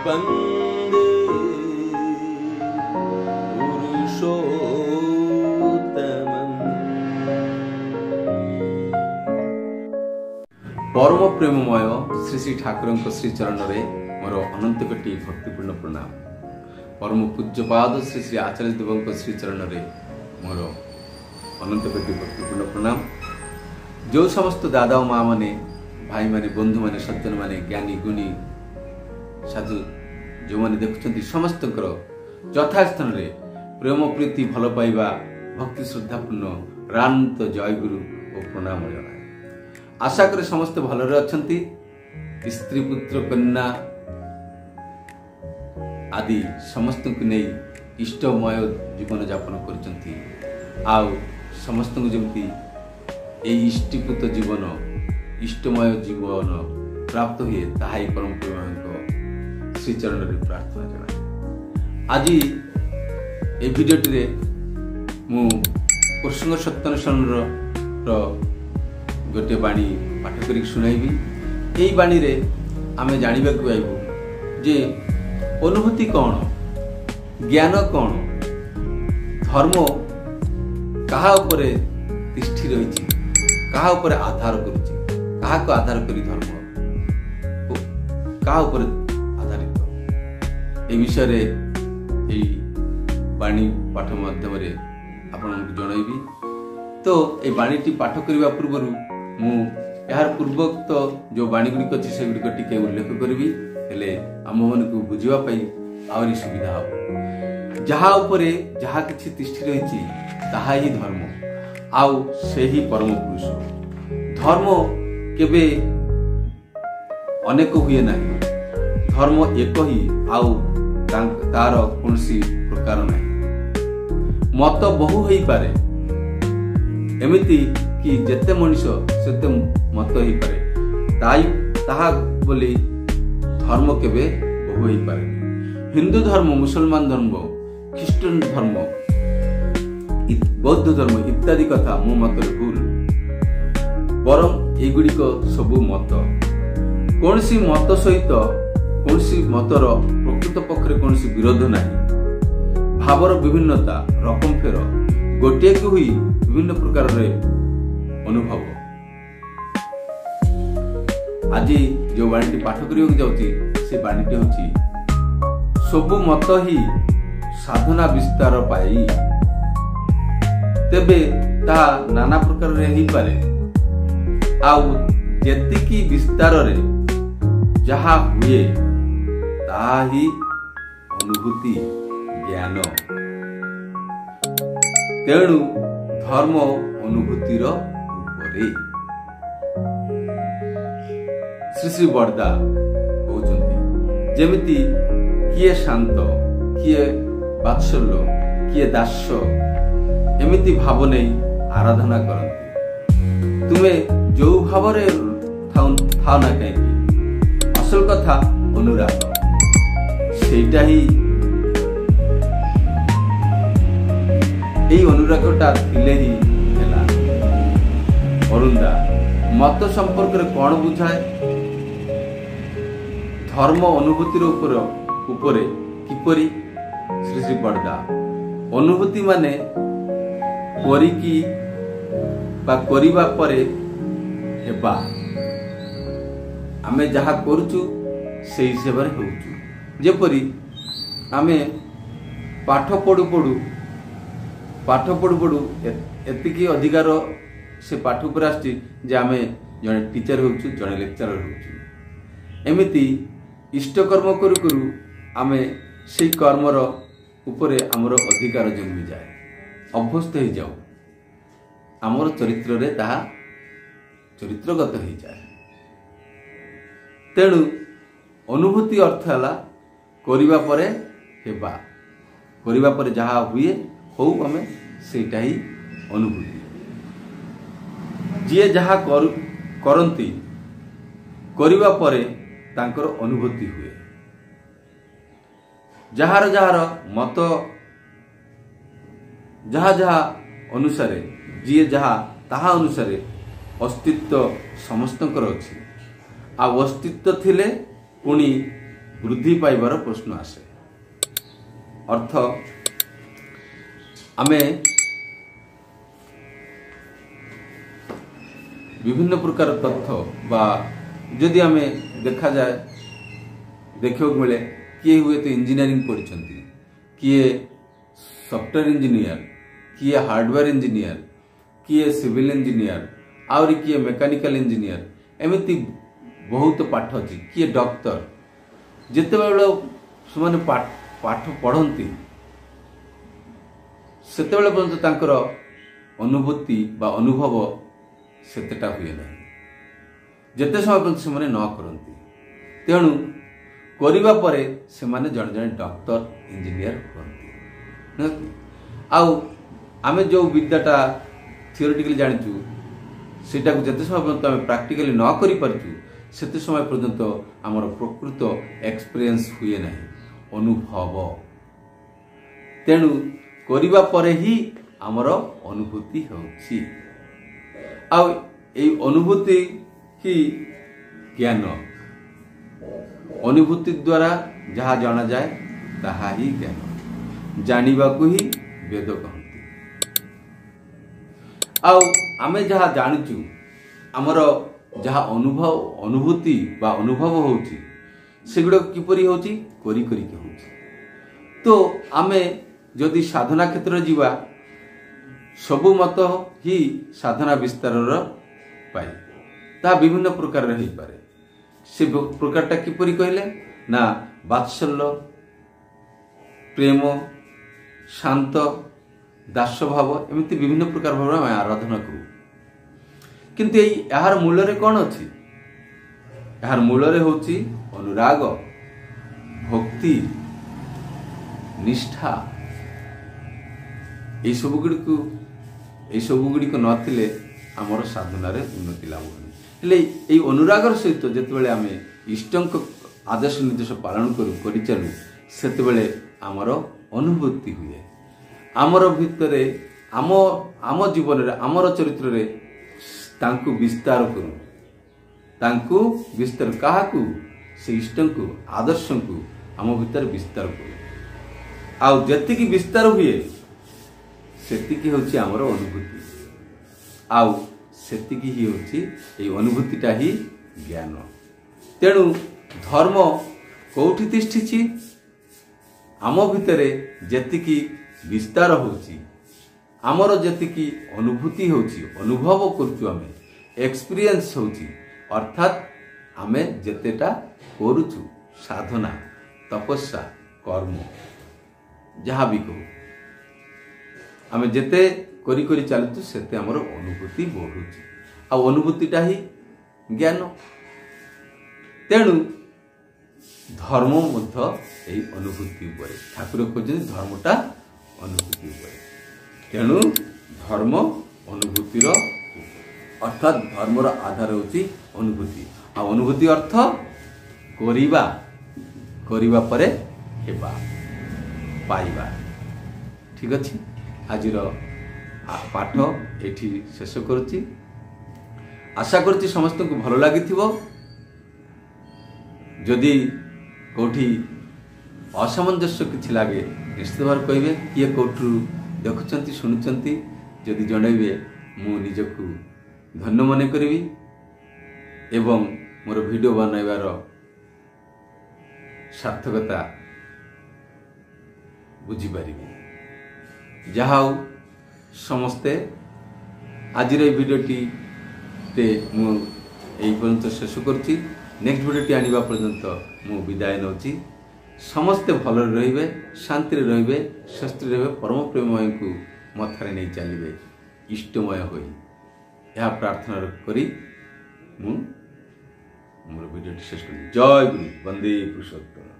वन्दे पुरुषोत्तमम्। परम प्रेममय श्री श्री ठाकुर श्री चरण में मोर अनंत कोटि भक्तिपूर्ण प्रणाम। परम पूज्यपाद श्री श्री आचार्य देव श्री चरण में मोर अनंत कोटि भक्तिपूर्ण प्रणाम। जो समस्त दादा और माँ मैंने भाई माने बंधु माने सज्जन माने ज्ञानी गुणी साधु जो मैंने देखुं समस्त यथास्थान रे प्रेम प्रीति भल पाइबा भक्ति श्रद्धापूर्ण रात जय गुरु और प्रणाम जनाए। आशा करे समस्त भलरे अछंती। स्त्री पुत्र कन्या आदि समस्त को नहीं इष्टमय जीवन यापन करचंती। आउ समस्त को जमती ए इष्टिपुत जीवन इष्टमय जीवन प्राप्त हुए ताहाई परम प्रेम श्रीचरण रे प्रार्थना जनाए। आज ए भिडियोटी रे मु प्रसंग सत्यान्वेषण गोटे बाणी पाठ करी सुनाइबी। यही बाणी रे आमे जानिबा को आइबू जे अनुभूति कौन, ज्ञान कौन, धर्म कहा उपरे तिष्ठि रही, कहा उपरे आधार करुछि, कहा को आधार करी धर्म कहा उपरे आधारित ए विषय रे एई बाणी पाठ माध्यम रे आपन जणाइबी। तो ए बाणीटी पाठ करबा पूर्व मु यार पूर्वोक्त जो बाणी गुड़िक अच्छी से गुड़िक टिके उल्लेख करी हेले आम मन को बुझा आहरी सुविधा हो। जहाँ उपरे जहाँ किछि तिष्ठि रही ताहा ही धर्म आउ से ही परम पुरुष। धर्म केबे अनेक हुए नहीं, धर्म एक ही आउ तार कौनसी प्रकार नहीं। मत बहु हो पारे एमिति कि जेते मनुष्य सेते मत हो पारे ताहा बोली धर्म केबे बहु हो पारे। हिंदू धर्म, मुसलमान धर्म, ख्रीस्टान धर्म, बौद्ध धर्म इत्यादि कथा मो मत भूल। बरम एगुड़िक सबु मत कौनसी मत सहित कौनसी मतर प्रकृत पक्षरे कौनसी विरोध नहीं। भावर विभिन्नता रकम फेर गोटे को हुई विभिन्न प्रकार अनुभव। आज जो बाणी पाठ करने जाऊँगी से बाणीटी हूँ सबु मत ही साधना विस्तार पाई तेबे ता नाना प्रकार रे ही पारे। आउ जेतिकी विस्तार रे जहा हुए ता ही अनुभूति ज्ञान। तेणु धर्म अनुभूतिर उपरे। श्री श्री बरदा कहउछंती जेमिति किए शांत, किए वात्सल्य, किए दास्य एमिति भाव नहीं आराधना करती। तुमे जो भाव था ना कहीं असल कथा अनुराग सेटा ही अनुरागटा थिले ही हेला। अरुंदा मत संपर्क रे कौन बुझाए? धर्म अनुभूतिर उपरे किपरि? श्री श्री बरदा अनुभूति माने करिकी बा करिबा परे हेबा। आमे जहा करूचु से हिसाब रे होउचु। जेपरि आमे पाठ पढ़ु पढ़ु एतिकी अधिकार से पाठ पर आछि जे आमे जने टीचर होउचु, जने लेक्चरर होउचु। एमिति इष्ट कर्म करू करू आमे से कर्मर उपरे आमर अधिकार जन्मी जाए, अभ्यस्त हो जाऊ, आमर चरित्र रे ताहा चरित्रगत हो जाए। तेणु अनुभूति अर्थ है करिबा परे हेबा, करिबा परे जहा हुए हो आमे सेटा ही अनुभूति। जे जहा करंती करिबा परे तांकर अनुभूति हुए। जहार मत जहा अनुसारे जी जहा ताहा अनुसारे अस्तित्व समस्तकर अच्छी। आ अस्तित्व थिले पुणी वृद्धि पाइबार प्रश्न आसे। अर्थ आमे विभिन्न प्रकार तथ्य बा जदि आमे देखा जाए देखा मिले किए हुए तो इंजीनियरिंग पढ़ी, किए सॉफ्टवेयर इंजीनियर, किए हार्डवेयर इंजीनियर, किए सिविल इंजीनियर, आउरी किए मेकानिकल इंजीनियर, एमती बहुत पाठ अच्छी, किए डॉक्टर। जिते बेले से पाठ पढ़ती सेते बेले पर्यंत तांकर अनुभूति बा अनुभव सेतेटा हुए ना, जिते समय पर्यंत से न करती। तेणु करिबा परे से माने जन जन डॉक्टर इंजीनियर करती। आउ आमे जो विद्याटा थियोरेटिकली जानिचु सेटा को जते समय पर्यंत आमे प्रैक्टिकली न करि परचु सेते समय पर्यंत आमर प्रकृत एक्सपीरियंस हुए ना, अनुभव। तेणु करिबा परे ही आमर अनुभूति होछि। आउ ए अनुभूति ही ज्ञान। अनुभूति द्वारा जहाँ जाना जाए ताहा ही ज्ञान, जानिबा को ही वेद कहती। आउ आमे जहाँ जानिचु आमर जहाँ अनुभव अनुभूति बा अनुभव होची सेगुड़ा किपरि होची करी करी के होची। तो आमे जदि साधना क्षेत्र जीवा सबु मत ही साधना विस्तार पाए ता विभिन्न प्रकार रही पारे। से प्रकारटा किपरि कहले ना वात्सल्य, प्रेम, शांत, दास्य भाव एमती विभिन्न प्रकार भाव आम आराधना करू। किंतु यार मूल रे कौन अच्छी? यार मूल रे होची अनुराग, भक्ति, निष्ठा। ये सब गुड़िक नथिले आमर साधनार उन्नति लाभ हेले ये अनुरागर सहित जितेबाला आम इष्टंक आदेश निर्देश पालन करी चलू सेतेबेले आमर अनुभूति हुए। आमर भितरे आम जीवन रे आमर चरित्र रे तांकु विस्तार करू, तांकु विस्तार काहाकू से इष्टंकु आदर्शंकु आम भितर विस्तार करू। आउ जतिकी विस्तार हुए सेतिकी होची आमर अनुभूति। आउ सेतिकी ही होची ए अनुभूतिटा ही ज्ञान। तेणु धर्म कोठी तिष्ठिछि आम भितरे जतिकी विस्तार होची, आमर जतिकी अनुभूति होची, अनुभव करछु आमे, एक्सपीरियंस होची, अर्थात आमे जेतेटा करूछु साधना, तपस्या, कर्म जहाँ भी कहू आमे जेते करी करी चलुछु सेते आमर अनुभूति बढ़ुछि। आ अनुभूतिटा ही ज्ञान। तेणु धर्म मध्य एही अनुभूति उपरे ठाकुर कहते धर्मटा अनुभूति उपरे। तेणु धर्म अनुभूतिर अर्थात धर्मर आधार होची अनुभूति। आ अनुभूति अर्थ करिबा, करिबा परे हेबा, पाइबा। ठीक अछि, आजिर पाठ एठी शेष करुछि। आशा करुछि समस्त को भल लागिथिबो। जदि कोठी असमंजस्य किछि लागे निश्चित भाव कहिबे, किए कोठरू देखुचंती सुनुचंती जदि जणैबे मु निजकु धन्य मन करिवि एवं मोर वीडियो बनाइबार सार्थकता बुझी पारिबि। जहाँ समस्ते आज भिडियोटी मु पर्यंत शेष करुच्ची। नेक्स्ट भिडियोटी आनिबा पर्यंत मु विदाय नौची। समस्ते भल रहिबे, शांति रहिबे, स्वस्थ रहिबे, परम प्रेममय को मथारे नहीं चलिबे, इष्टमय होई यह प्रार्थना करी मु मोर भिडियोटी शेष करी। जय गुरु, वंदे पुरुषोत्तम।